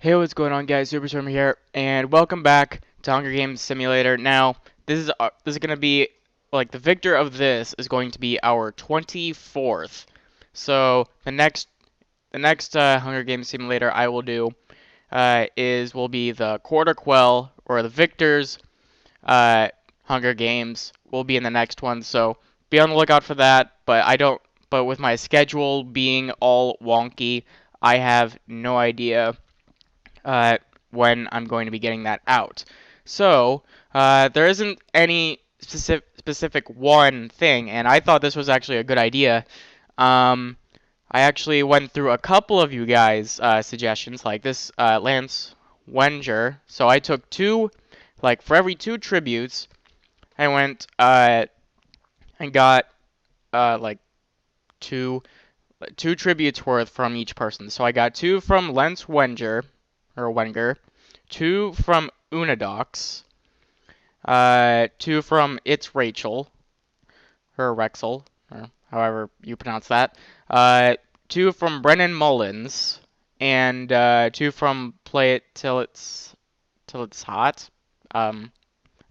Hey, what's going on, guys? Superstorm here, and welcome back to Hunger Games Simulator. Now, this is gonna be like the victor of this is going to be our 24th. So the next Hunger Games Simulator I will do will be the Quarter Quell, or the victors uh, Hunger Games will be in the next one. So be on the lookout for that. But with my schedule being all wonky, I have no idea uh, when I'm going to be getting that out. So there isn't any specific one thing, and I thought this was actually a good idea. Um, I actually went through a couple of you guys' suggestions, like this Lance Wenger. So I took two, like for every two tributes, I went and got like two two tributes worth from each person. So I got two from Lance Wenger, two from Unadox, two from It's Rachel, or Rexel, or however you pronounce that, two from Brennan Mullins, and two from Play It Till It's Hot.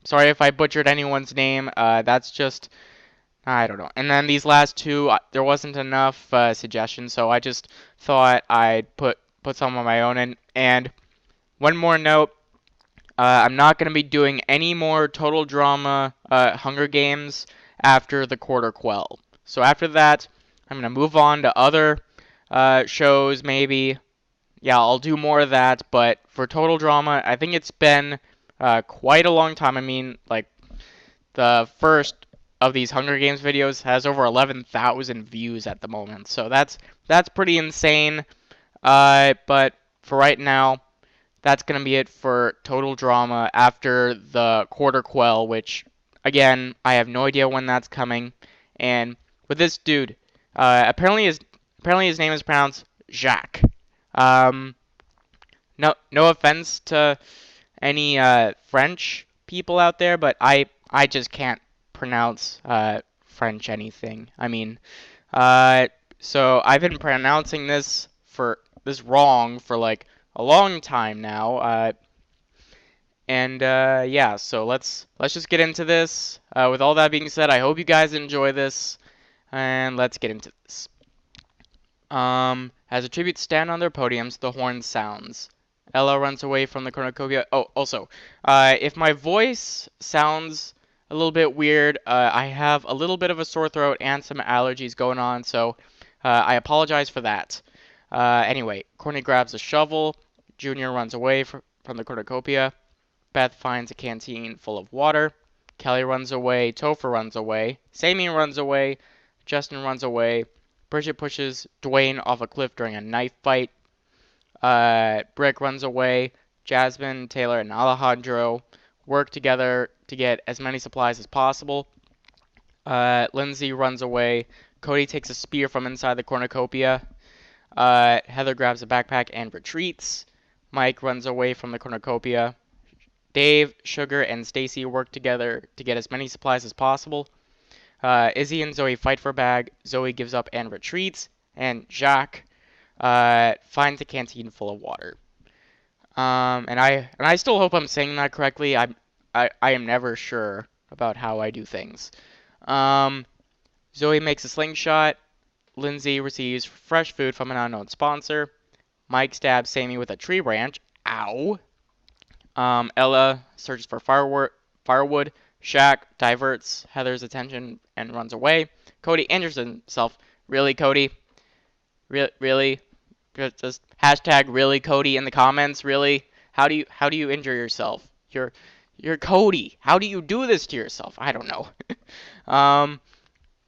Sorry if I butchered anyone's name. That's just I don't know. And then these last two, there wasn't enough suggestions, so I just thought I'd put some of my own in. And one more note. I'm not going to be doing any more Total Drama Hunger Games after the Quarter Quell. So after that, I'm going to move on to other shows, maybe. Yeah, I'll do more of that, but for Total Drama, I think it's been quite a long time. I mean, like, the first of these Hunger Games videos has over 11,000 views at the moment, so that's pretty insane. But for right now, that's going to be it for Total Drama after the Quarter Quell, which, again, I have no idea when that's coming. And with this dude, apparently his name is pronounced Jacques. Um, no offense to any French people out there, but I just can't pronounce French anything. I mean, uh, so I've been pronouncing this wrong for like a long time now. And yeah, so let's just get into this. With all that being said, I hope you guys enjoy this, and let's get into this. As the tributes stand on their podiums, the horn sounds. Ella runs away from the cornucopia. Oh, also, if my voice sounds a little bit weird, I have a little bit of a sore throat and some allergies going on, so I apologize for that. Anyway, Courtney grabs a shovel. Junior runs away from the cornucopia. Beth finds a canteen full of water. Kelly runs away. Topher runs away. Sammy runs away. Justin runs away. Bridget pushes Dwayne off a cliff during a knife fight. Brick runs away. Jasmine, Taylor, and Alejandro work together to get as many supplies as possible. Lindsay runs away. Cody takes a spear from inside the cornucopia. Heather grabs a backpack and retreats. Mike runs away from the cornucopia. Dave, Sugar, and Stacy work together to get as many supplies as possible. Izzy and Zoe fight for a bag. Zoe gives up and retreats. And Jacques finds a canteen full of water. And I still hope I'm saying that correctly. I am never sure about how I do things. Zoe makes a slingshot. Lindsay receives fresh food from an unknown sponsor. Mike stabs Sammy with a tree branch. Ow. Ella searches for firewood. Shaq diverts Heather's attention and runs away. Cody injures himself. Really, Cody? Really? Just hashtag really Cody in the comments. Really? How do you injure yourself? You're Cody. How do you do this to yourself? I don't know.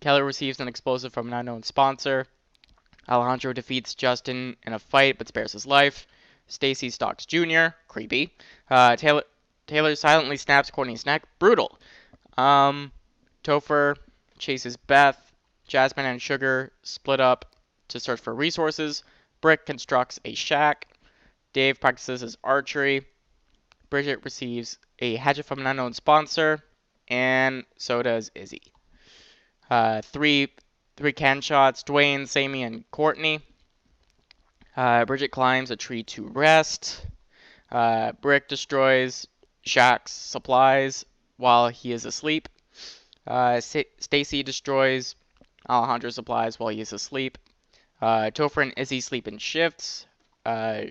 Keller receives an explosive from an unknown sponsor. Alejandro defeats Justin in a fight but spares his life. Stacy stalks Junior. Creepy. Taylor silently snaps Courtney's neck. Brutal. Topher chases Beth. Jasmine and Sugar split up to search for resources. Brick constructs a shack. Dave practices his archery. Bridget receives a hatchet from an unknown sponsor. And so does Izzy. Three can shots. Dwayne, Sammy, and Courtney. Bridget climbs a tree to rest. Brick destroys Shaq's supplies while he is asleep. Stacy destroys Alejandro's supplies while he is asleep. Topher and Izzy sleep in shifts.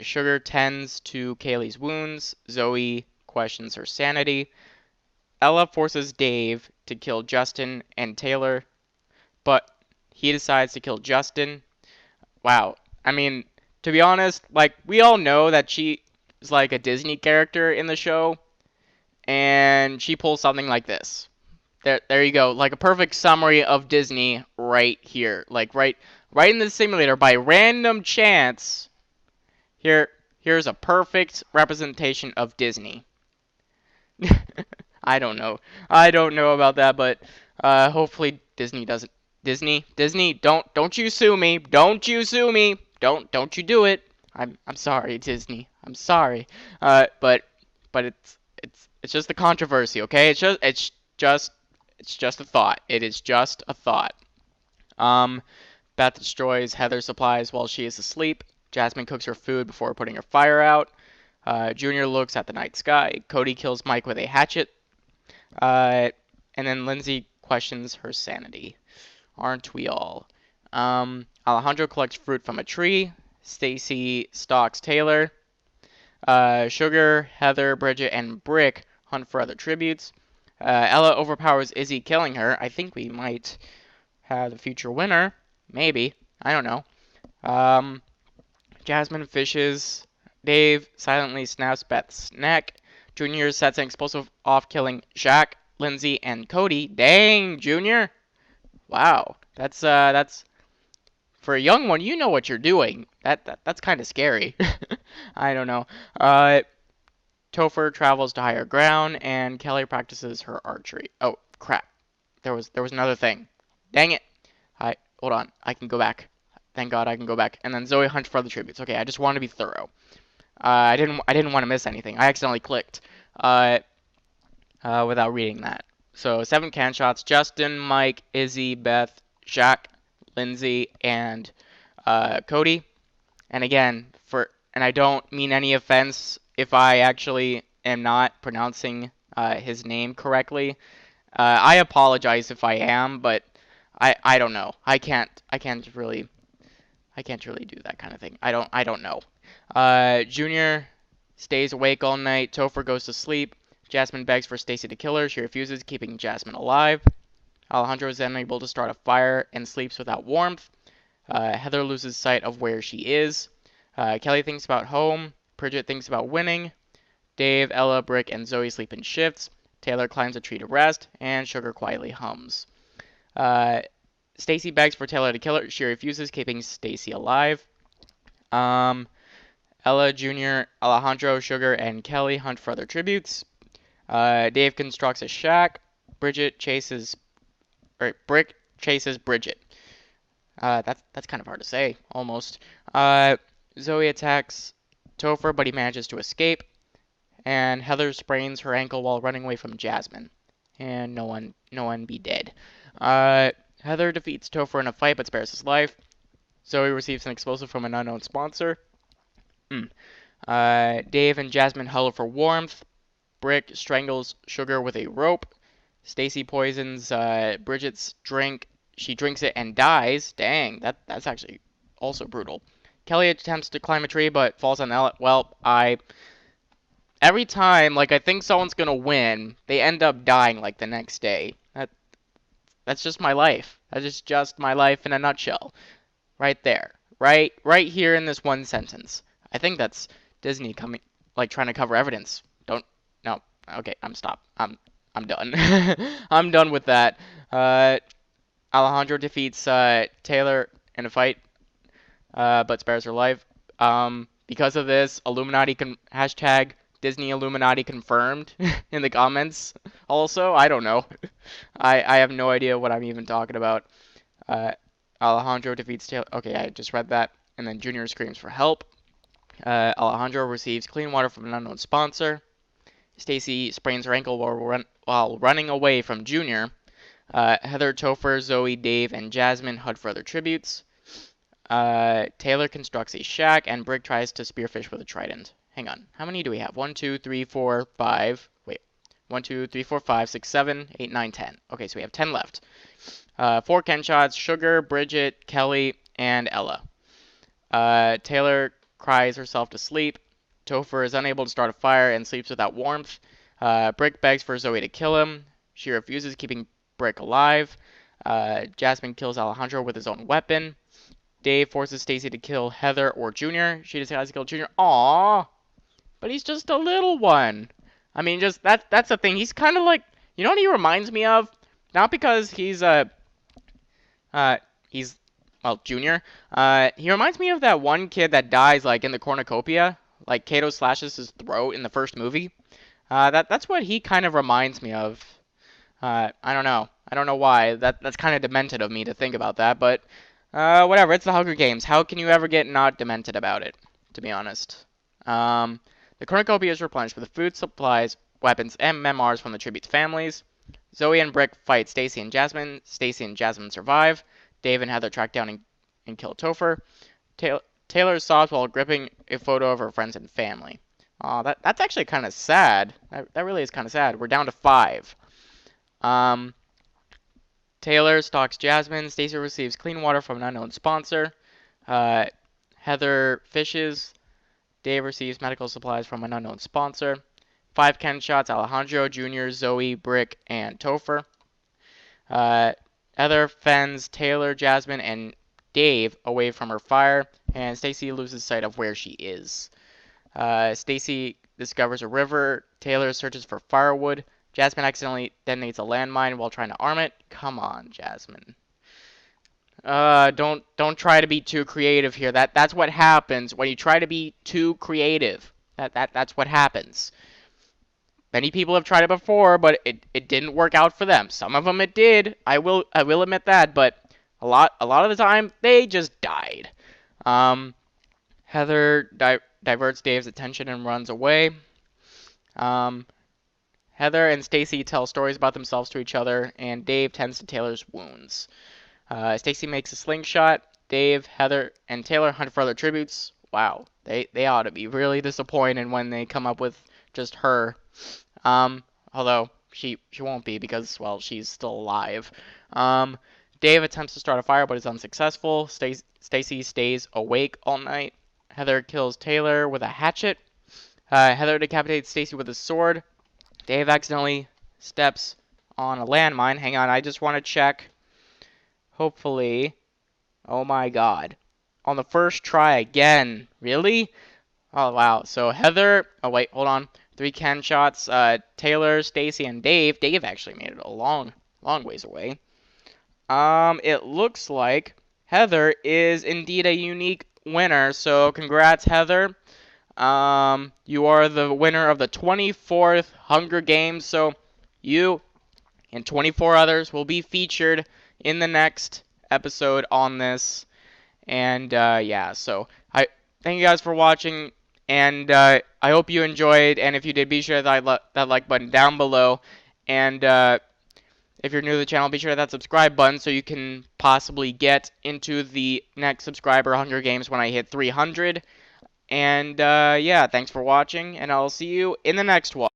Sugar tends to Kaylee's wounds. Zoe questions her sanity. Ella forces Dave to kill Justin and Taylor, but he decides to kill Justin. Wow. I mean, to be honest, like, we all know that she is like a Disney character in the show, and she pulls something like this. There you go. Like a perfect summary of Disney right here. Like right in the simulator by random chance. Here's a perfect representation of Disney. I don't know. I don't know about that, but hopefully Disney doesn't. Disney, don't you sue me. Don't you sue me. Don't you do it. I'm sorry, Disney. I'm sorry. But it's just a controversy, okay? It's just a thought. It is just a thought. Beth destroys Heather's supplies while she is asleep. Jasmine cooks her food before putting her fire out. Junior looks at the night sky. Cody kills Mike with a hatchet. And then Lindsay questions her sanity. Aren't we all? Alejandro collects fruit from a tree. Stacy stalks Taylor. Sugar, Heather, Bridget, and Brick hunt for other tributes. Ella overpowers Izzy, killing her. I think we might have the future winner. Maybe. I don't know. Jasmine fishes. Dave silently snaps Beth's neck. Junior sets an explosive off, killing Shaq, Lindsay, and Cody. Dang, Junior. Wow. That's for a young one, you know what you're doing. That's kind of scary. I don't know. Topher travels to higher ground, and Kelly practices her archery. Oh, crap. There was another thing. Dang it. Hold on. I can go back. Thank God I can go back. And then Zoe hunts for other tributes. Okay, I just want to be thorough. I didn't want to miss anything. I accidentally clicked without reading that. So 7 can shots. Justin, Mike, Izzy, Beth, Shaq, Lindsay, and Cody. And again, and I don't mean any offense if I actually am not pronouncing his name correctly. I apologize if I am, but I don't know. I can't really do that kind of thing. I don't know. Junior stays awake all night. Topher goes to sleep. Jasmine begs for Stacy to kill her. She refuses, keeping Jasmine alive. Alejandro is unable to start a fire and sleeps without warmth. Heather loses sight of where she is. Kelly thinks about home. Bridget thinks about winning. Dave, Ella, Brick, and Zoe sleep in shifts. Taylor climbs a tree to rest, and Sugar quietly hums. Stacy begs for Taylor to kill her. She refuses, keeping Stacy alive. Ella, Junior, Alejandro, Sugar, and Kelly hunt for other tributes. Dave constructs a shack. Brick chases Bridget. That's kind of hard to say, almost. Zoe attacks Topher, but he manages to escape. And Heather sprains her ankle while running away from Jasmine. And no one be dead. Heather defeats Topher in a fight, but spares his life. Zoe receives an explosive from an unknown sponsor. Dave and Jasmine huddle for warmth. Brick strangles Sugar with a rope. Stacy poisons Bridget's drink. She drinks it and dies. Dang, that's actually also brutal. Kelly attempts to climb a tree, but falls on Ella. Well, every time, like, I think someone's gonna win, they end up dying, like, the next day. That's just my life. That is just my life in a nutshell. Right there. Right here in this one sentence. I think that's Disney coming, like, trying to cover evidence. No. Okay, I'm done. I'm done with that. Alejandro defeats Taylor in a fight, but spares her life. Because of this, hashtag Disney Illuminati confirmed in the comments. Also, I don't know. I have no idea what I'm even talking about. Alejandro defeats Taylor. Okay, I just read that. And then Junior screams for help. Alejandro receives clean water from an unknown sponsor. Stacy sprains her ankle while running away from Junior. Heather, Topher, Zoe, Dave, and Jasmine hunt for other tributes. Taylor constructs a shack, and Brick tries to spearfish with a trident. hang on. How many do we have? 1, 2, 3, 4, 5. Wait. 1, 2, 3, 4, 5, 6, 7, 8, 9, 10. Okay, so we have 10 left. 4 Ken shots, Sugar, Bridget, Kelly, and Ella. Taylor cries herself to sleep. Topher is unable to start a fire and sleeps without warmth. Brick begs for Zoe to kill him. She refuses, keeping Brick alive. Jasmine kills Alejandro with his own weapon. Dave forces Stacy to kill Heather or Junior. She decides to kill Junior. Aww, but he's just a little one. I mean, just that's the thing. He's kind of like, you know what he reminds me of? Not because he's well, Junior. He reminds me of that one kid that dies like in the cornucopia, like Kato slashes his throat in the first movie. That's what he kind of reminds me of. I don't know. I don't know why. That's kind of demented of me to think about that, but whatever. It's the Hunger Games. How can you ever get not demented about it? To be honest. The cornucopia is replenished with food, supplies, weapons, and memoirs from the tribute's families. Zoe and Brick fight Stacy and Jasmine. Stacy and Jasmine survive. Dave and Heather track down and kill Topher. Taylor sobs while gripping a photo of her friends and family. That's actually kind of sad. That really is kind of sad. We're down to 5. Taylor stalks Jasmine. Stacy receives clean water from an unknown sponsor. Heather fishes. Dave receives medical supplies from an unknown sponsor. 5 Ken shots, Alejandro, Junior, Zoe, Brick, and Topher. Heather fends Taylor, Jasmine, and Dave away from her fire, and Stacy loses sight of where she is. Stacy discovers a river. Taylor searches for firewood. Jasmine accidentally detonates a landmine while trying to arm it. Come on, Jasmine. Don't try to be too creative here. That's what happens when you try to be too creative. That's what happens. Many people have tried it before, but it didn't work out for them. Some of them it did. I will admit that, but a lot of the time they just died. Heather diverts Dave's attention and runs away. Heather and Stacy tell stories about themselves to each other, and Dave tends to Taylor's wounds. Stacy makes a slingshot. Dave, Heather, and Taylor hunt for other tributes. Wow, they ought to be really disappointed when they come up with just her. Although she won't be because, well, she's still alive. Dave attempts to start a fire but is unsuccessful. Stacy stays awake all night. Heather kills Taylor with a hatchet. Heather decapitates Stacy with a sword. Dave accidentally steps on a landmine. Hang on, I just want to check. Hopefully. Oh my god. On the first try again. Really? Oh, wow. So Heather... Oh, wait, hold on. 3 Ken shots. Taylor, Stacy, and Dave. Dave actually made it a long ways away. It looks like Heather is indeed a unique winner. So congrats, Heather. You are the winner of the 24th Hunger Games. So you and 24 others will be featured in the next episode on this. And yeah, so I thank you guys for watching, and I hope you enjoyed. And if you did, be sure to hit that like button down below. And if you're new to the channel, be sure to hit that subscribe button so you can possibly get into the next subscriber Hunger Games when I hit 300. And yeah, thanks for watching, and I'll see you in the next one.